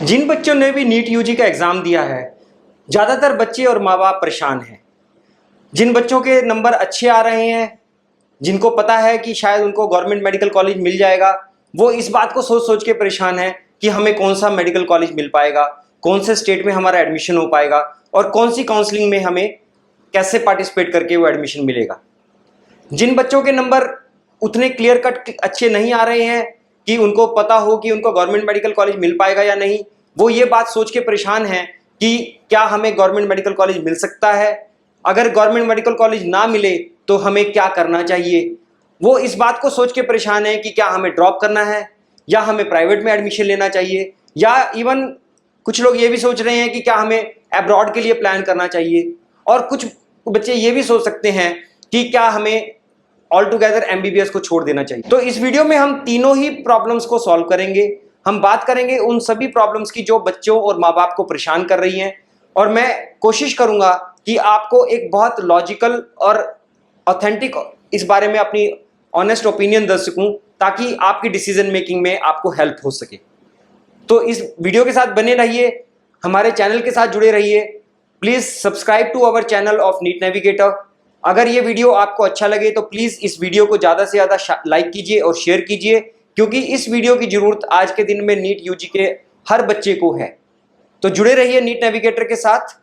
जिन बच्चों ने भी नीट यूजी का एग्ज़ाम दिया है, ज़्यादातर बच्चे और माँ बाप परेशान हैं। जिन बच्चों के नंबर अच्छे आ रहे हैं, जिनको पता है कि शायद उनको गवर्नमेंट मेडिकल कॉलेज मिल जाएगा, वो इस बात को सोच सोच के परेशान हैं कि हमें कौन सा मेडिकल कॉलेज मिल पाएगा, कौन से स्टेट में हमारा एडमिशन हो पाएगा और कौन सी काउंसलिंग में हमें कैसे पार्टिसिपेट करके वो एडमिशन मिलेगा। जिन बच्चों के नंबर उतने क्लियर कट अच्छे नहीं आ रहे हैं कि उनको पता हो कि उनको गवर्नमेंट मेडिकल कॉलेज मिल पाएगा या नहीं, वो ये बात सोच के परेशान हैं कि क्या हमें गवर्नमेंट मेडिकल कॉलेज मिल सकता है, अगर गवर्नमेंट मेडिकल कॉलेज ना मिले तो हमें क्या करना चाहिए। वो इस बात को सोच के परेशान है कि क्या हमें ड्रॉप करना है या हमें प्राइवेट में एडमिशन लेना चाहिए, या इवन कुछ लोग ये भी सोच रहे हैं कि क्या हमें अब्रॉड के लिए प्लान करना चाहिए, और कुछ बच्चे ये भी सोच सकते हैं कि क्या हमें ऑल टुगेदर एमबीबीएस को छोड़ देना चाहिए। तो इस वीडियो में हम तीनों ही प्रॉब्लम्स को सॉल्व करेंगे। हम बात करेंगे उन सभी प्रॉब्लम्स की जो बच्चों और माँ बाप को परेशान कर रही हैं, और मैं कोशिश करूंगा कि आपको एक बहुत लॉजिकल और ऑथेंटिक इस बारे में अपनी ऑनेस्ट ओपिनियन दे सकूं, ताकि आपकी डिसीजन मेकिंग में आपको हेल्प हो सके। तो इस वीडियो के साथ बने रहिए, हमारे चैनल के साथ जुड़े रहिए। Please subscribe to our channel of NEET navigator. अगर ये वीडियो आपको अच्छा लगे तो प्लीज इस वीडियो को ज्यादा से ज्यादा लाइक कीजिए और शेयर कीजिए, क्योंकि इस वीडियो की जरूरत आज के दिन में नीट यूजी के हर बच्चे को है। तो जुड़े रहिए नीट नेविगेटर के साथ।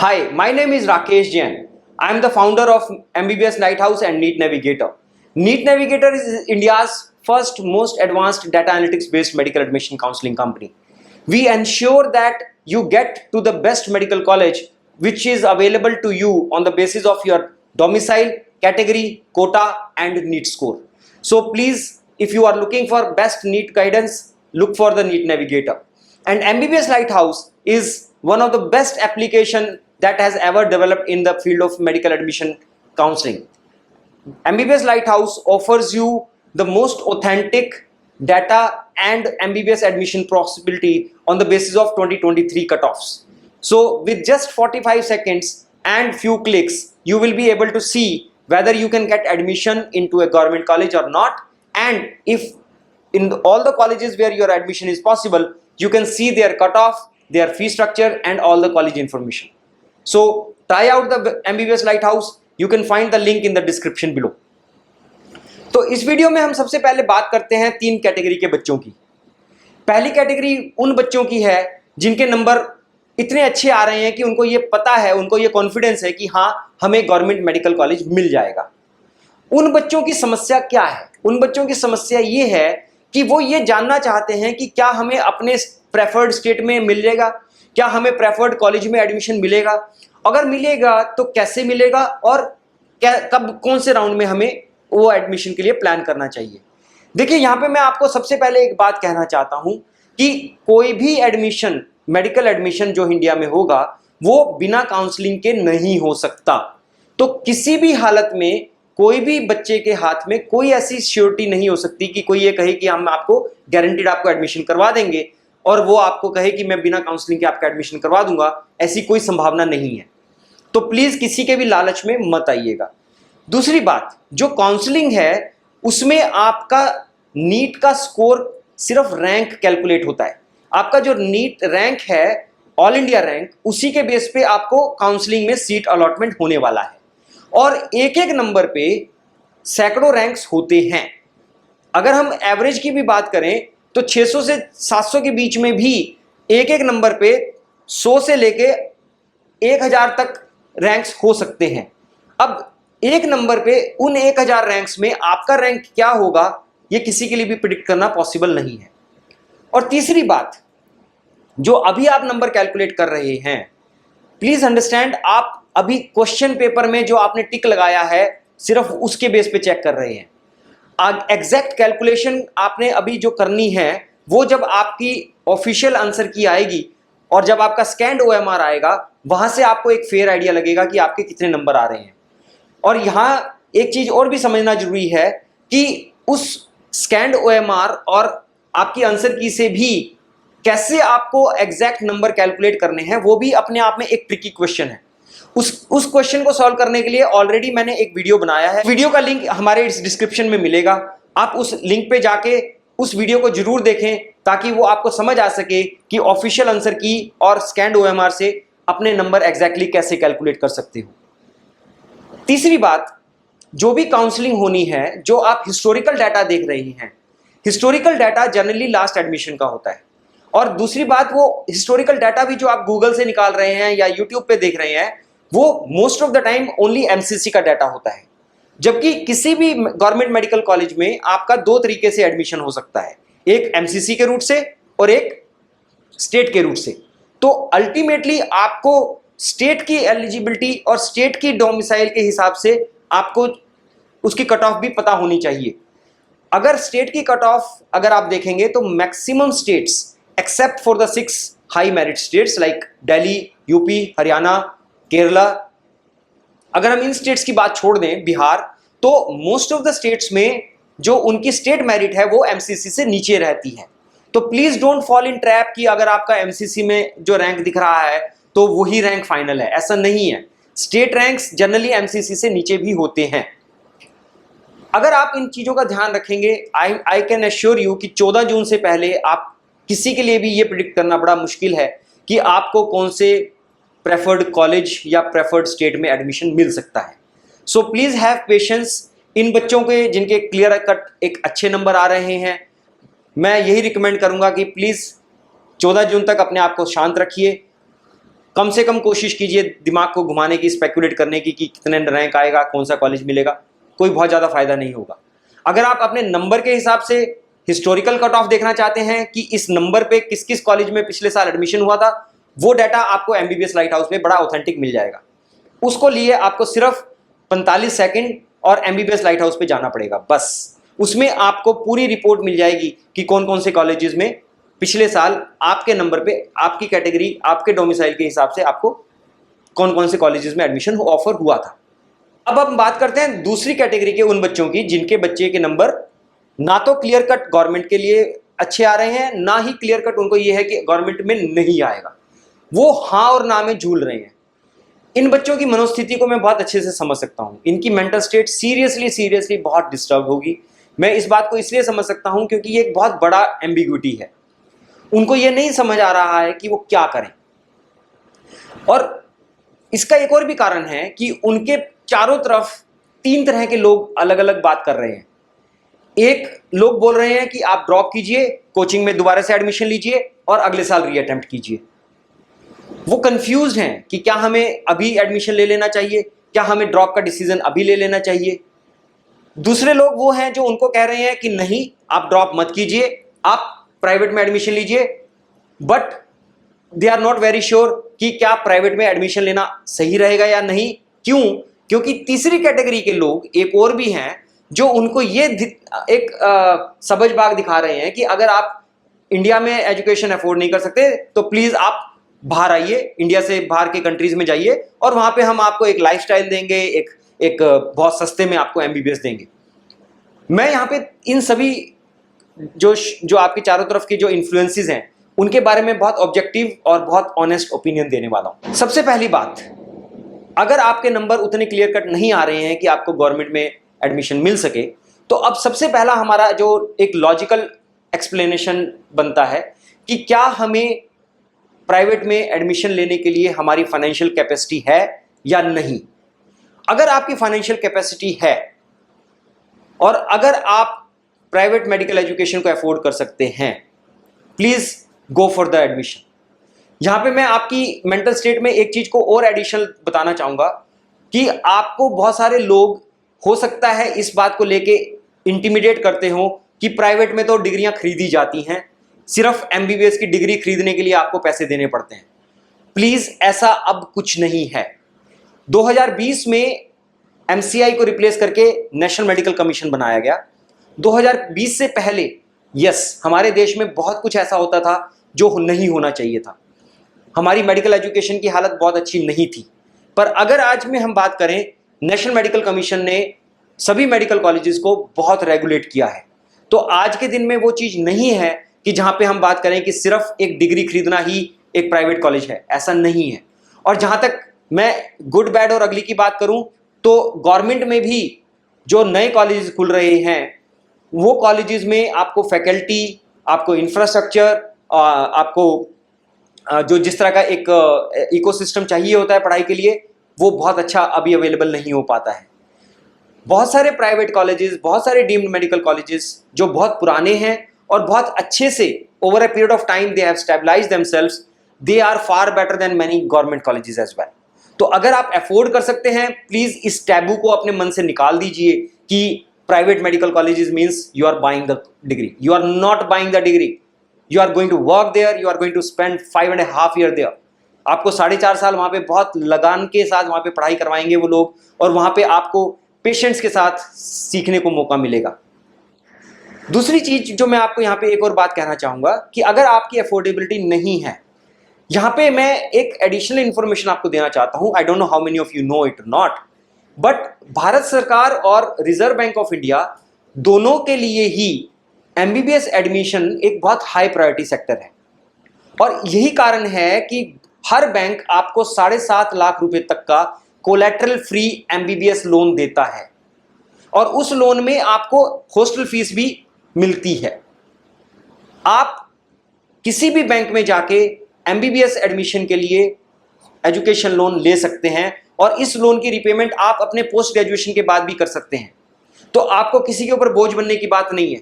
Hi, my name is Rakesh Jain. I am the founder of MBBS Lighthouse and Neat Navigator. Neat Navigator is India's first most advanced data analytics based medical admission counseling company. We ensure that you get to the best medical college which is available to you on the basis of your domicile, category, quota and NEET score. So please, if you are looking for best NEET guidance, look for the Neat Navigator. And MBBS Lighthouse is one of the best application that has ever developed in the field of medical admission counseling. MBBS Lighthouse offers you the most authentic data and MBBS admission possibility on the basis of 2023 cutoffs. So with just 45 seconds and few clicks, you will be able to see whether you can get admission into a government college or not, and if in all the colleges where your admission is possible, you can see their cutoff, their fee structure and all the college information. So try out the MBBS Lighthouse. You can find the link in the description below. तो इस video में हम सबसे पहले बात करते हैं तीन कैटेगरी के बच्चों की। पहली कैटेगरी उन बच्चों की है जिनके नंबर इतने अच्छे आ रहे हैं कि उनको ये पता है, उनको ये कॉन्फिडेंस है कि हाँ हमें गवर्नमेंट मेडिकल कॉलेज मिल जाएगा। उन बच्चों की समस्या क्या है? उन बच्चों की समस्या ये है कि वो ये जानना चाहते हैं कि क्या हमें अपने प्रेफर्ड स्टेट में मिल जाएगा, क्या हमें प्रेफर्ड कॉलेज में एडमिशन मिलेगा, अगर मिलेगा तो कैसे मिलेगा, और क्या कब कौन से राउंड में हमें वो एडमिशन के लिए प्लान करना चाहिए। देखिए यहाँ पे मैं आपको सबसे पहले एक बात कहना चाहता हूँ कि कोई भी एडमिशन, मेडिकल एडमिशन जो इंडिया में होगा वो बिना काउंसलिंग के नहीं हो सकता। तो किसी भी हालत में कोई भी बच्चे के हाथ में कोई ऐसी श्योरिटी नहीं हो सकती कि कोई ये कहे कि हम आपको गारंटीड आपको एडमिशन करवा देंगे और वो आपको कहे कि मैं बिना काउंसलिंग के आपका एडमिशन करवा दूंगा। ऐसी कोई संभावना नहीं है। तो प्लीज किसी के भी लालच में मत आइएगा। दूसरी बात, जो काउंसलिंग है उसमें आपका नीट का स्कोर सिर्फ रैंक कैलकुलेट होता है। आपका जो नीट रैंक है, ऑल इंडिया रैंक, उसी के बेस पे आपको काउंसलिंग में सीट अलॉटमेंट होने वाला है, और एक एक नंबर पे सैकड़ों रैंक्स होते हैं। अगर हम एवरेज की भी बात करें तो 600 से 700 के बीच में भी एक एक नंबर पे 100 से लेके 1000 तक रैंक्स हो सकते हैं। अब एक नंबर पे उन 1000 रैंक्स में आपका रैंक क्या होगा ये किसी के लिए भी प्रिडिक्ट करना पॉसिबल नहीं है। और तीसरी बात, जो अभी आप नंबर कैलकुलेट कर रहे हैं, प्लीज अंडरस्टैंड, आप अभी क्वेश्चन पेपर में जो आपने टिक लगाया है सिर्फ उसके बेस पे चेक कर रहे हैं। एग्जैक्ट कैलकुलेशन आपने अभी जो करनी है वो जब आपकी ऑफिशियल आंसर की आएगी और जब आपका स्कैन्ड ओएमआर आएगा, वहां से आपको एक फेयर आइडिया लगेगा कि आपके कितने नंबर आ रहे हैं। और यहां एक चीज और भी समझना जरूरी है कि उस स्कैन्ड ओएमआर और आपकी आंसर की से भी कैसे आपको एग्जैक्ट नंबर कैलकुलेट करने हैं वो भी अपने आप में एक ट्रिकी क्वेश्चन है। उस क्वेश्चन को सॉल्व करने के लिए ऑलरेडी मैंने एक वीडियो बनाया है। वीडियो का लिंक हमारे इस डिस्क्रिप्शन में मिलेगा। आप उस लिंक पे जाके उस वीडियो को जरूर देखें ताकि वो आपको समझ आ सके कि ऑफिशियल आंसर की और स्कैन्ड ओएमआर से अपने नंबर एग्जैक्टली कैसे कैलकुलेट कर सकते हो। तीसरी बात, जो भी काउंसलिंग होनी है, जो आप हिस्टोरिकल डाटा देख रहे हैं, historical data generally last admission का होता है। और दूसरी बात, वो हिस्टोरिकल डाटा भी जो आप गूगल से निकाल रहे हैं या यूट्यूब पे देख रहे हैं, वो most of the time only MCC का डाटा होता है। जबकि किसी भी गवर्नमेंट मेडिकल कॉलेज में आपका दो तरीके से एडमिशन हो सकता है, एक एमसीसी के रूट से और एक स्टेट के रूट से। तो अल्टीमेटली आपको स्टेट की एलिजिबिलिटी और स्टेट की डोमिसाइल के हिसाब से आपको उसकी कट ऑफ भी पता होनी चाहिए। अगर स्टेट की कट ऑफ अगर आप देखेंगे तो maximum states except for the 6 high merit states like Delhi, UP, Haryana, Kerala, अगर हम इन स्टेट्स की बात छोड़ दें, बिहार, तो मोस्ट ऑफ द स्टेट्स में जो उनकी स्टेट मेरिट है वो एमसीसी से नीचे रहती है। तो please don't fall in trap कि अगर आपका एमसीसी में जो रैंक दिख रहा है तो वही रैंक फाइनल है, ऐसा नहीं है। स्टेट रैंक्स जनरली एमसीसी से नीचे भी होते हैं। अगर आप इन चीजों का ध्यान रखेंगे, आई कैन एश्योर यू कि 14 जून से पहले आप किसी के लिए भी ये प्रिडिक्ट करना बड़ा मुश्किल है कि आपको कौन से प्रेफर्ड कॉलेज या प्रेफर्ड स्टेट में एडमिशन मिल सकता है। So please have patience. इन बच्चों के जिनके क्लियर कट एक अच्छे नंबर आ रहे हैं, मैं यही रिकमेंड करूंगा कि प्लीज 14 जून तक अपने आप को शांत रखिए। कम से कम कोशिश कीजिए दिमाग को घुमाने की, स्पेकुलेट करने की कि कितने रैंक आएगा, कौन सा कॉलेज मिलेगा। कोई बहुत ज़्यादा फायदा नहीं होगा। अगर आप अपने नंबर के हिसाब से हिस्टोरिकल कट ऑफ देखना चाहते हैं कि इस नंबर पे किस किस कॉलेज में पिछले साल एडमिशन हुआ था, वो डाटा आपको एमबीबीएस लाइट हाउस में बड़ा ऑथेंटिक मिल जाएगा। उसको लिए आपको सिर्फ 45 सेकंड और एमबीबीएस लाइट हाउस पे जाना पड़ेगा बस। उसमें आपको पूरी रिपोर्ट मिल जाएगी कि कौन कौन से कॉलेजेस में पिछले साल आपके नंबर पे, आपकी कैटेगरी, आपके डोमिसाइल के हिसाब से आपको कौन कौन से कॉलेजेस में एडमिशन ऑफर हुआ था। अब हम बात करते हैं दूसरी कैटेगरी के उन बच्चों की जिनके बच्चे के नंबर ना तो क्लियर कट गवर्नमेंट के लिए अच्छे आ रहे हैं, ना ही क्लियर कट उनको ये है कि गवर्नमेंट में नहीं आएगा। वो हाँ और ना में झूल रहे हैं। इन बच्चों की मनोस्थिति को मैं बहुत अच्छे से समझ सकता हूँ। इनकी मेंटल स्टेट सीरियसली बहुत डिस्टर्ब होगी। मैं इस बात को इसलिए समझ सकता हूँ क्योंकि ये एक बहुत बड़ा एम्बिग्विटी है। उनको ये नहीं समझ आ रहा है कि वो क्या करें। और इसका एक और भी कारण है कि उनके चारों तरफ 3 तरह के लोग अलग अलग बात कर रहे हैं। एक लोग बोल रहे हैं कि आप ड्रॉप कीजिए, कोचिंग में दोबारा से एडमिशन लीजिए और अगले साल रीअटेम्प्ट कीजिए। वो कंफ्यूज हैं कि क्या हमें अभी एडमिशन ले लेना चाहिए, क्या हमें ड्रॉप का डिसीजन अभी ले लेना चाहिए। दूसरे लोग वो हैं जो उनको कह रहे हैं कि नहीं, आप ड्रॉप मत कीजिए, आप प्राइवेट में एडमिशन लीजिए, but they are not very sure कि क्या प्राइवेट में एडमिशन लेना सही रहेगा या नहीं। क्यों? क्योंकि तीसरी कैटेगरी के लोग एक और भी हैं जो उनको ये एक सबज-बाग दिखा रहे हैं कि अगर आप इंडिया में एजुकेशन अफोर्ड नहीं कर सकते तो प्लीज आप बाहर आइए, इंडिया से बाहर के कंट्रीज में जाइए और वहां पे हम आपको एक लाइफस्टाइल देंगे, एक बहुत सस्ते में आपको एमबीबीएस देंगे। मैं यहाँ पे इन सभी जो आपके चारों तरफ के जो इन्फ्लुएंसेस हैं उनके बारे में बहुत ऑब्जेक्टिव और बहुत ऑनेस्ट ओपिनियन देने वाला हूँ। सबसे पहली बात, अगर आपके नंबर उतने क्लियर कट नहीं आ रहे हैं कि आपको गवर्नमेंट में एडमिशन मिल सके, तो अब सबसे पहला हमारा जो एक लॉजिकल एक्सप्लेनेशन बनता है कि क्या हमें प्राइवेट में एडमिशन लेने के लिए हमारी फाइनेंशियल कैपेसिटी है या नहीं। अगर आपकी फाइनेंशियल कैपेसिटी है और अगर आप प्राइवेट मेडिकल एजुकेशन को अफोर्ड कर सकते हैं, please go for the admission. यहां पे मैं आपकी मेंटल स्टेट में एक चीज को और एडिशनल बताना चाहूंगा कि आपको बहुत सारे लोग हो सकता है इस बात को लेके इंटिमिडेट करते हो कि प्राइवेट में तो डिग्रियां खरीदी जाती हैं, सिर्फ एमबीबीएस की डिग्री खरीदने के लिए आपको पैसे देने पड़ते हैं। प्लीज ऐसा अब कुछ नहीं है। 2020 में एमसीआई को रिप्लेस करके नेशनल मेडिकल कमीशन बनाया गया। 2020 से पहले यस, हमारे देश में बहुत कुछ ऐसा होता था जो नहीं होना चाहिए था। हमारी मेडिकल एजुकेशन की हालत बहुत अच्छी नहीं थी। पर अगर आज में हम बात करें, नेशनल मेडिकल कमीशन ने सभी मेडिकल कॉलेजेस को बहुत रेगुलेट किया है। तो आज के दिन में वो चीज़ नहीं है कि जहां पे हम बात करें कि सिर्फ एक डिग्री खरीदना ही एक प्राइवेट कॉलेज है, ऐसा नहीं है। और जहां तक मैं गुड बैड और अगली की बात करूं तो गवर्नमेंट में भी जो नए कॉलेजेस खुल रहे हैं वो कॉलेजेस में आपको फैकल्टी, आपको इंफ्रास्ट्रक्चर, आपको जो जिस तरह का एक इकोसिस्टम चाहिए होता है पढ़ाई के लिए, वो बहुत अच्छा अभी अवेलेबल नहीं हो पाता है। बहुत सारे प्राइवेट कॉलेजेस, बहुत सारे डीम्ड मेडिकल कॉलेजेस जो बहुत पुराने हैं और बहुत अच्छे से over a period of time they have stabilised themselves, they are far better than many government colleges as well. तो अगर आप अफोर्ड कर सकते हैं, प्लीज इस टैबू को अपने मन से निकाल दीजिए कि private medical colleges means you are buying the degree. You are not buying the degree, you are going to work there, you are going to spend 5.5 year there. आपको 4.5 साल वहां पे बहुत लगान के साथ वहां पे पढ़ाई करवाएंगे वो लोग, और वहां पे आपको पेशेंस के साथ सीखने को मौका मिलेगा। दूसरी चीज जो मैं आपको यहाँ पे एक और बात कहना चाहूंगा कि अगर आपकी अफोर्डेबिलिटी नहीं है, यहाँ पे मैं एक एडिशनल इंफॉर्मेशन आपको देना चाहता हूँ। I don't know how many of you know it not, but Bharat सरकार और रिजर्व बैंक ऑफ इंडिया दोनों के लिए ही एमबीबीएस एडमिशन एक बहुत हाई प्रायोरिटी सेक्टर है। और यही कारण है कि हर बैंक आपको 7.5 लाख रुपए तक का कोलैटरल फ्री एमबीबीएस लोन देता है, और उस लोन में आपको हॉस्टल फीस भी मिलती है। आप किसी भी बैंक में जाके एमबीबीएस एडमिशन के लिए एजुकेशन लोन ले सकते हैं, और इस लोन की रिपेमेंट आप अपने पोस्ट ग्रेजुएशन के बाद भी कर सकते हैं। तो आपको किसी के ऊपर बोझ बनने की बात नहीं है।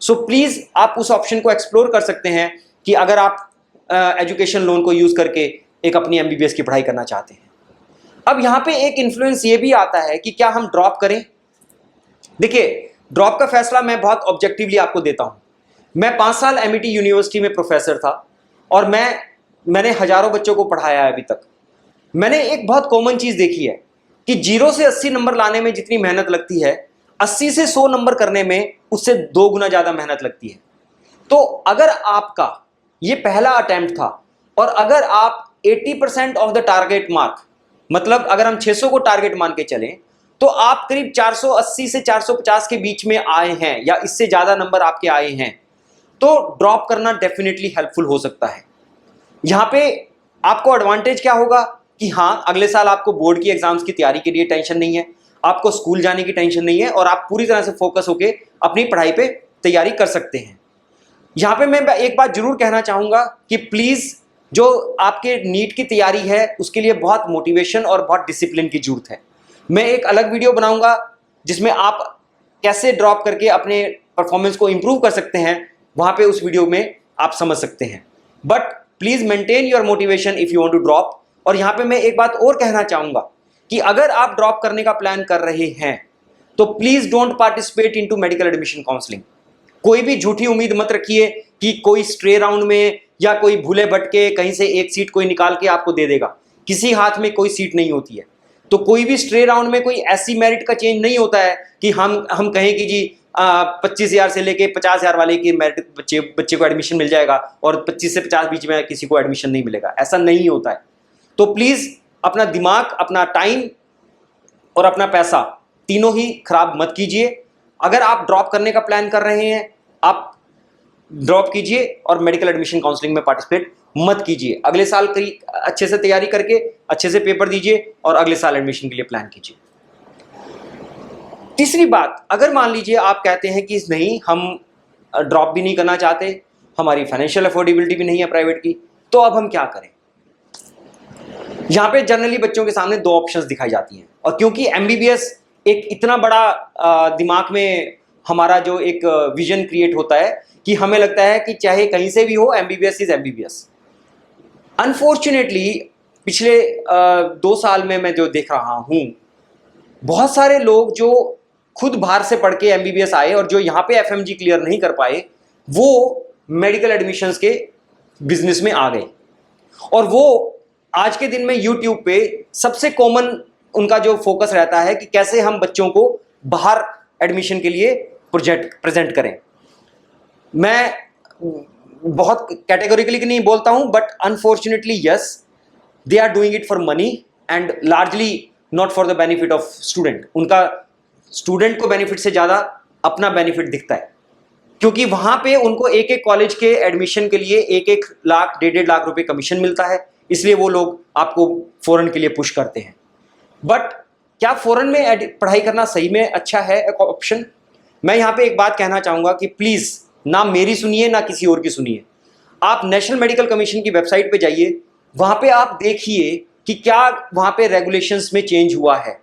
सो प्लीज आप उस ऑप्शन को एक्सप्लोर कर सकते हैं कि अगर आप एजुकेशन लोन को यूज करके एक अपनी एमबीबीएस की पढ़ाई करना चाहते हैं। अब यहां पे एक इन्फ्लुएंस ये भी आता है कि क्या हम ड्रॉप करें। देखिए, ड्रॉप का फैसला मैं बहुत ऑब्जेक्टिवली आपको देता हूं। मैं 5 साल एमईटी यूनिवर्सिटी में प्रोफेसर था, और मैंने हजारों बच्चों को पढ़ाया है अभी तक। मैंने एक बहुत कॉमन चीज देखी है कि 0 से 80 नंबर लाने में जितनी मेहनत लगती है, 80 से 100 नंबर करने में उससे 2 गुना ज्यादा मेहनत लगती है। तो अगर आपका ये पहला अटेम्प्ट था, और अगर आप 80% ऑफ द टारगेट मार्क, मतलब अगर हम 600 को टारगेट मान के चलें, तो आप करीब 480 से 450 के बीच में आए हैं, या इससे ज्यादा नंबर आपके आए हैं, तो ड्रॉप करना डेफिनेटली हेल्पफुल हो सकता है। यहां पे आपको एडवांटेज क्या होगा कि हां, अगले साल आपको बोर्ड की एग्जाम्स की तैयारी के लिए टेंशन नहीं है, आपको स्कूल जाने की टेंशन नहीं है, और आप पूरी तरह से फोकस होकर अपनी पढ़ाई पे तैयारी कर सकते हैं। यहां पे मैं एक बात जरूर कहना चाहूंगा कि प्लीज, जो आपके नीट की तैयारी है उसके लिए बहुत मोटिवेशन और बहुत डिसिप्लिन की जरूरत है। मैं एक अलग वीडियो बनाऊंगा जिसमें आप कैसे ड्रॉप करके अपने परफॉर्मेंस को इंप्रूव कर सकते हैं, वहां पे उस वीडियो में आप समझ सकते हैं। But please maintain your motivation if you want to drop. और यहां पे मैं एक बात और कहना चाहूंगा कि अगर आप ड्रॉप करने का प्लान कर रहे हैं तो please don't participate into medical admission counselling. कोई भी झूठी उम्मीद मत रखिए कि कोई स्ट्रे राउंड में या कोई भूले भटके कहीं से एक सीट कोई निकाल के आपको दे देगा। किसी हाथ में कोई सीट नहीं होती है। तो कोई भी स्ट्रे राउंड में कोई ऐसी मेरिट का चेंज नहीं होता है कि हम कहें कि जी 25,000 से लेके 50,000 वाले की मेरिट बच्चे को एडमिशन मिल जाएगा, और 25 से 50 बीच में किसी को एडमिशन नहीं मिलेगा। ऐसा नहीं होता है। तो प्लीज अपना दिमाग, अपना टाइम और अपना पैसा तीनों ही खराब मत कीजिए। अगर आप ड्रॉप करने का प्लान कर रहे हैं, आप ड्रॉप कीजिए और मेडिकल एडमिशन काउंसलिंग में पार्टिसिपेट मत कीजिए। अगले साल अच्छे से तैयारी करके अच्छे से पेपर दीजिए और अगले साल एडमिशन के लिए प्लान कीजिए। तीसरी बात, अगर मान लीजिए आप कहते हैं कि नहीं, हम ड्रॉप भी नहीं करना चाहते, हमारी फाइनेंशियल अफोर्डेबिलिटी भी नहीं है प्राइवेट की, तो अब हम क्या करें। यहां पे जनरली बच्चों के सामने 2 ऑप्शंस दिखाई जाती हैं, और क्योंकि एमबीबीएस एक इतना बड़ा दिमाग में हमारा जो एक विजन क्रिएट होता है कि हमें लगता है कि चाहे कहीं से भी हो, एमबीबीएस इज एमबीबीएस। अनफॉर्चुनेटली पिछले 2 साल में मैं जो देख रहा हूं, बहुत सारे लोग जो खुद बाहर से पढ़ के एमबीबीएस आए और जो यहाँ पे एफएमजी क्लियर नहीं कर पाए, वो मेडिकल एडमिशंस के बिजनेस में आ गए। और वो आज के दिन में यूट्यूब पे सबसे कॉमन उनका जो फोकस रहता है कि कैसे हम बच्चों को बाहर एडमिशन के लिए प्रेजेंट करें। मैं बहुत कैटेगोरिकली नहीं बोलता हूं, but unfortunately yes, they are doing it for money and largely not for the benefit of student. उनका स्टूडेंट को बेनिफिट से ज्यादा अपना बेनिफिट दिखता है। क्योंकि वहां पे उनको एक एक कॉलेज के एडमिशन के लिए 1-1 लाख 1.5-1.5 लाख रुपए कमीशन मिलता है, इसलिए वो लोग आपको फॉरेन के लिए पुश करते हैं। बट क्या फॉरेन में पढ़ाई करना सही में अच्छा है एक ऑप्शन? मैं यहाँ पे एक बात कहना चाहूँगा कि प्लीज़ ना मेरी सुनिए ना किसी और की सुनिए। आप नेशनल मेडिकल कमीशन की वेबसाइट पे जाइए, वहाँ पे आप देखिए कि क्या वहाँ पे रेगुलेशंस में चेंज हुआ है।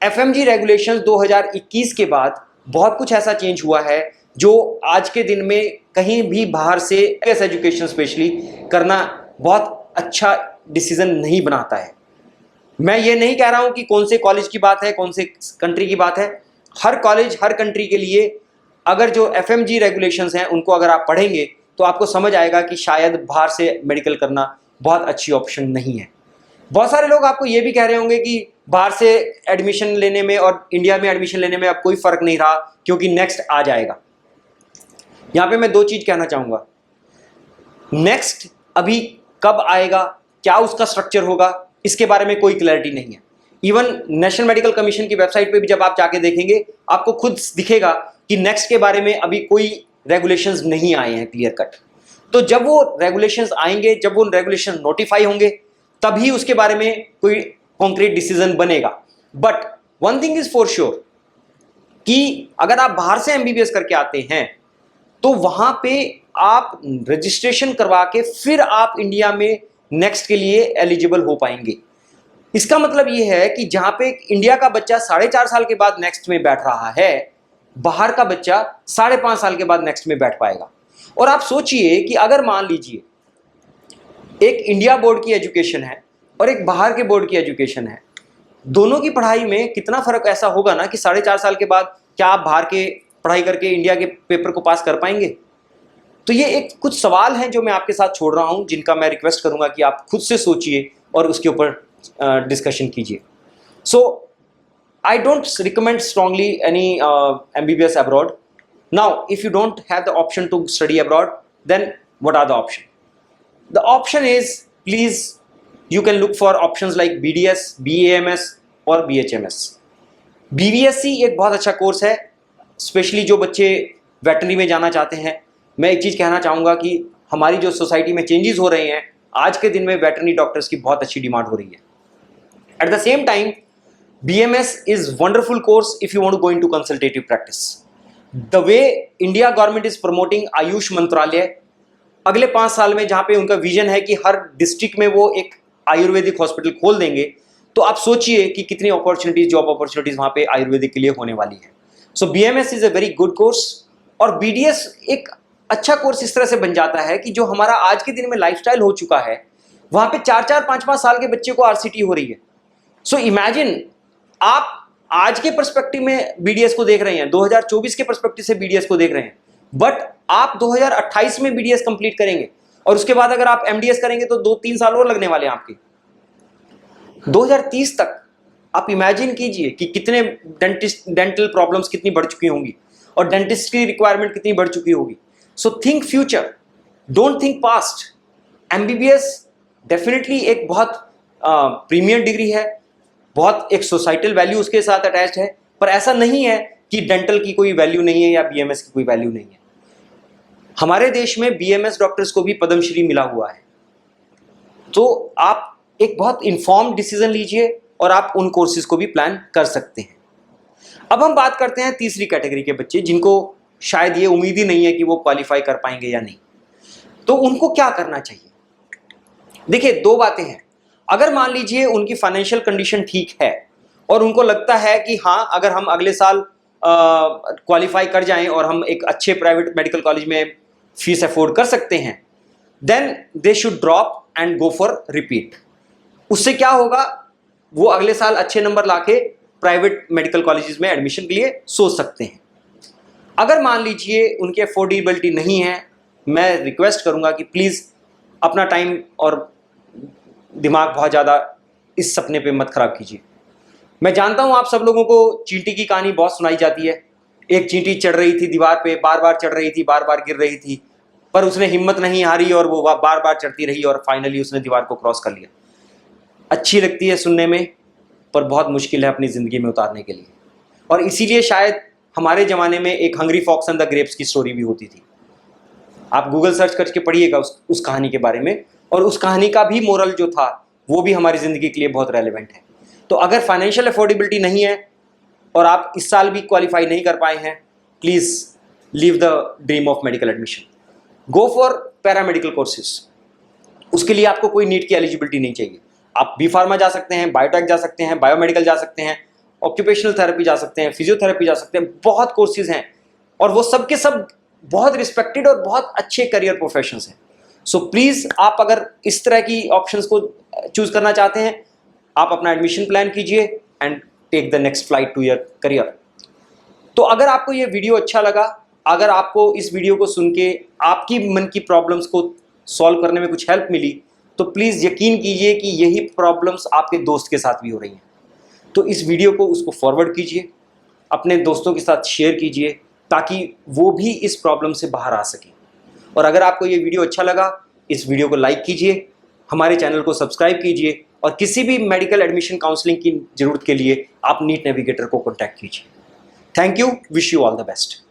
एफएमजी रेगुलेशंस 2021 के बाद बहुत कुछ ऐसा चेंज हुआ है जो आज के दिन में कहीं भी बाहर से एजुकेशन स्पेशली करना बहुत अच्छा डिसीजन नहीं बनाता है। मैं ये नहीं कह रहा हूँ कि कौन से कॉलेज की बात है, कौन से कंट्री की बात है। हर कॉलेज हर कंट्री के लिए अगर जो एफएमजी रेगुलेशंस हैं उनको अगर आप पढ़ेंगे तो आपको समझ आएगा कि शायद बाहर से मेडिकल करना बहुत अच्छी ऑप्शन नहीं है। बहुत सारे लोग आपको ये भी कह रहे होंगे कि बाहर से एडमिशन लेने में और इंडिया में एडमिशन लेने में अब कोई फर्क नहीं रहा क्योंकि नेक्स्ट आ जाएगा। यहाँ पे मैं दो चीज कहना चाहूंगा। नेक्स्ट अभी कब आएगा, क्या उसका स्ट्रक्चर होगा, इसके बारे में कोई क्लैरिटी नहीं है। इवन नेशनल मेडिकल कमीशन की वेबसाइट पे भी जब आप जाके देखेंगे आपको खुद दिखेगा कि नेक्स्ट के बारे में अभी कोई रेगुलेशंस नहीं आए हैं क्लियर कट। तो जब वो रेगुलेशंस आएंगे, जब वो रेगुलेशन नोटिफाई होंगे, तभी उसके बारे में कोई कॉन्क्रीट डिसीजन बनेगा। But one thing is for sure कि अगर आप बाहर से एमबीबीएस करके आते हैं तो वहां पे आप रजिस्ट्रेशन करवा के फिर आप इंडिया में नेक्स्ट के लिए एलिजिबल हो पाएंगे। इसका मतलब ये है कि जहां पे इंडिया का बच्चा 4.5 साल के बाद नेक्स्ट में बैठ रहा है, बाहर का बच्चा 5.5 साल के बाद नेक्स्ट में बैठ पाएगा। और आप सोचिए कि अगर मान लीजिए एक इंडिया बोर्ड की एजुकेशन है और एक बाहर के बोर्ड की एजुकेशन है, दोनों की पढ़ाई में कितना फर्क ऐसा होगा ना कि 4.5 साल के बाद क्या आप बाहर के पढ़ाई करके इंडिया के पेपर को पास कर पाएंगे? तो ये एक कुछ सवाल हैं जो मैं आपके साथ छोड़ रहा हूं, जिनका मैं रिक्वेस्ट करूंगा कि आप खुद से सोचिए और उसके ऊपर डिस्कशन कीजिए। So I don't recommend strongly any MBBS abroad. Now, if you don't have the option to study abroad, then what are the options? The option is, please, you can look for options like BDS, BAMS और BHMS. BVSC एक बहुत अच्छा course है, specially जो बच्चे veterinary में जाना चाहते हैं। मैं एक चीज़ कहना चाहूँगा कि हमारी जो सोसाइटी में चेंजेस हो रहे हैं, आज के दिन में वेटनरी डॉक्टर्स की बहुत अच्छी डिमांड हो रही है। At the same time BMS is wonderful course if you want to go into consultative practice. The way India government is promoting Ayush मंत्रालय, अगले 5 साल में जहाँ पे उनका विजन है कि हर डिस्ट्रिक्ट में वो एक आयुर्वेदिक हॉस्पिटल खोल देंगे, तो आप सोचिए कि कितनी अपॉर्चुनिटीज, जॉब अपॉर्चुनिटीज वहाँ पे आयुर्वेदिक के लिए होने वाली है। सो BMS is a very good course. और BDS एक अच्छा कोर्स इस तरह से बन जाता है कि जो हमारा आज के दिन में लाइफस्टाइल हो चुका है, वहाँ पे 4-4, 5-5 साल के बच्चे को RCT हो रही है। सो इमेजिन, आप आज के पर्सपेक्टिव में BDS को देख रहे हैं, 2024 के पर्सपेक्टिव से BDS को देख रहे हैं, बट आप 2028 में BDS कंप्लीट करेंगे और उसके बाद अगर आप MDS करेंगे तो 2-3 साल और लगने वाले हैं आपके। 2030 तक आप इमेजिन कीजिए कि कितने डेंटल प्रॉब्लम्स कितनी बढ़ चुकी होंगी और डेंटिस्ट की रिक्वायरमेंट कितनी बढ़ चुकी होगी। So think future, don't think past. MBBS definitely एक बहुत प्रीमियम डिग्री है, बहुत एक सोसाइटल वैल्यू उसके साथ अटैच्ड है, पर ऐसा नहीं है कि डेंटल की कोई वैल्यू नहीं है या BMS की कोई वैल्यू नहीं है। हमारे देश में BMS डॉक्टर्स को भी पद्मश्री मिला हुआ है। तो आप एक बहुत इन्फॉर्म्ड डिसीजन लीजिए और आप उन कोर्सेज को भी प्लान कर सकते हैं। अब हम बात करते हैं तीसरी कैटेगरी के बच्चे, जिनको शायद ये उम्मीद ही नहीं है कि वो क्वालिफाई कर पाएंगे या नहीं। तो उनको क्या करना चाहिए? देखिए, दो बातें हैं। अगर मान लीजिए उनकी फाइनेंशियल कंडीशन ठीक है और उनको लगता है कि हाँ, अगर हम अगले साल क्वालिफाई कर जाएं और हम एक अच्छे प्राइवेट मेडिकल कॉलेज में फीस अफोर्ड कर सकते हैं, then they should drop and go for repeat. उससे क्या होगा, वो अगले साल अच्छे नंबर लाके प्राइवेट मेडिकल कॉलेजेस में एडमिशन के लिए सोच सकते हैं। अगर मान लीजिए उनकी अफोर्डेबिलिटी नहीं है, मैं रिक्वेस्ट करूंगा कि प्लीज़ अपना टाइम और दिमाग बहुत ज़्यादा इस सपने पे मत खराब कीजिए। मैं जानता हूँ आप सब लोगों को चींटी की कहानी बहुत सुनाई जाती है। एक चींटी चढ़ रही थी दीवार पे, बार बार चढ़ रही थी, बार बार गिर रही थी, पर उसने हिम्मत नहीं हारी और वो बार बार चढ़ती रही और फाइनली उसने दीवार को क्रॉस कर लिया। अच्छी लगती है सुनने में, पर बहुत मुश्किल है अपनी ज़िंदगी में उतारने के लिए। और इसीलिए शायद हमारे ज़माने में एक hungry fox and the grapes की स्टोरी भी होती थी। आप गूगल सर्च करके पढ़िएगा उस कहानी के बारे में, और उस कहानी का भी मोरल जो था वो भी हमारी ज़िंदगी के लिए बहुत रेलिवेंट है। तो अगर फाइनेंशियल अफोर्डेबिलिटी नहीं है और आप इस साल भी क्वालिफाई नहीं कर पाए हैं, please leave the dream of medical admission, go for paramedical courses. उसके लिए आपको कोई नीट की एलिजिबिलिटी नहीं चाहिए। आप बी फार्मा जा सकते हैं, बायोटेक जा सकते हैं, बायोमेडिकल जा सकते हैं, ऑक्यूपेशनल थेरेपी जा सकते हैं, फिजियोथेरेपी जा सकते हैं, बहुत कोर्सेज हैं और वो सब के सब बहुत रिस्पेक्टेड और बहुत अच्छे करियर प्रोफेशंस हैं। सो प्लीज़ आप अगर इस तरह की ऑप्शंस को चूज करना चाहते हैं, आप अपना एडमिशन प्लान कीजिए and take the next flight to your career. तो अगर आपको ये वीडियो अच्छा लगा, अगर आपको इस वीडियो को सुन के आपकी मन की प्रॉब्लम्स को सॉल्व करने में कुछ हेल्प मिली, तो प्लीज़ यकीन कीजिए कि यही प्रॉब्लम्स आपके दोस्त के साथ भी हो रही हैं। तो इस वीडियो को उसको फॉरवर्ड कीजिए, अपने दोस्तों के साथ शेयर कीजिए, ताकि वो भी इस प्रॉब्लम से बाहर आ सकें। और अगर आपको ये वीडियो अच्छा लगा, इस वीडियो को लाइक कीजिए, हमारे चैनल को सब्सक्राइब कीजिए, और किसी भी मेडिकल एडमिशन काउंसलिंग की ज़रूरत के लिए आप नीट नेविगेटर को कॉन्टैक्ट कीजिए। Thank you, wish you all the best.